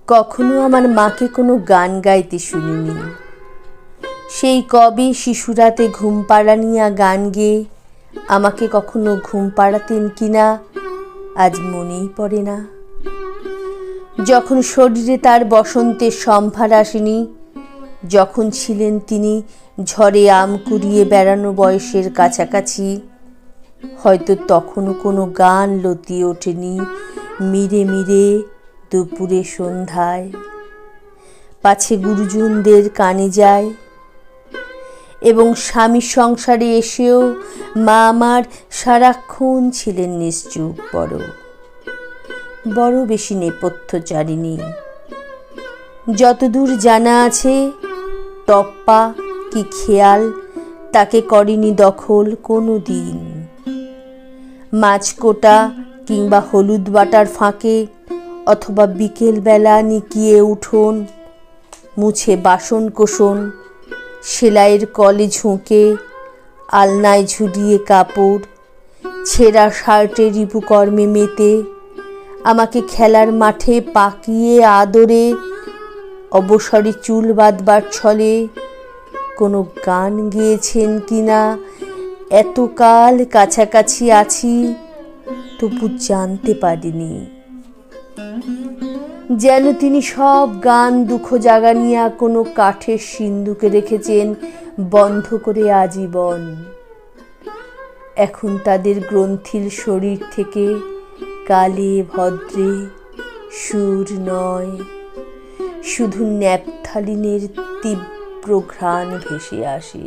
কখনো আমার মাকে কোনো গান গাইতে শুনিনি। সেই কবে শিশুরাতে ঘুম পাড়ানিয়া গান গেয়ে আমাকে কখনো ঘুম পাড়াতেন কিনা আজ মনেই পড়ে না। যখন শরীরে তার বসন্তের সম্ভার আসেনি, যখন ছিলেন তিনি ঝড়ে আম কুড়িয়ে বেড়ানো বয়সের কাছাকাছি, হয়তো তখনও কোনো গান লতিয়ে ওঠেনি মিরে মিরে দুপুরে সন্ধ্যায়, পাছে গুরুজনদের কানে যায়। এবং স্বামীর সংসারে এসেও মা আমার সারাক্ষণ ছিলেন নিশ্চুপ, বড় বেশি নেপথ্যচারিণী। যতদূর জানা আছে, টপ্পা কি খেয়াল তাকে করেনি দখল কোনো দিন। মাছকোটা কিংবা হলুদ বাটার ফাঁকে অথবা বিকেলবেলা নিকিয়ে উঠোন, মুছে বাসন কোসন, সেলাইয়ের কলে ঝুঁকে, আলনায় ঝুলিয়ে কাপড়, ছেঁড়া শার্টে রিপুকর্মে মেতে, আমাকে খেলার মাঠে পাকিয়ে আদরে, অবসরে চুল বাঁধবার ছলে কোনো গান গেয়েছেন কিনা এতকাল কাছাকাছি আছি তবু জানতে পারিনি। যেন তিনি সব গান দুঃখ জাগানিয়া কোনো কাঠের সিন্দুকে রেখেছেন বন্ধ করে আজীবন। এখন তাদের গ্রন্থির শরীর থেকে কালে ভদ্রে সুর নয়, শুধু ন্যাপথালিনের তীব্র ঘ্রাণ ভেসে আসে।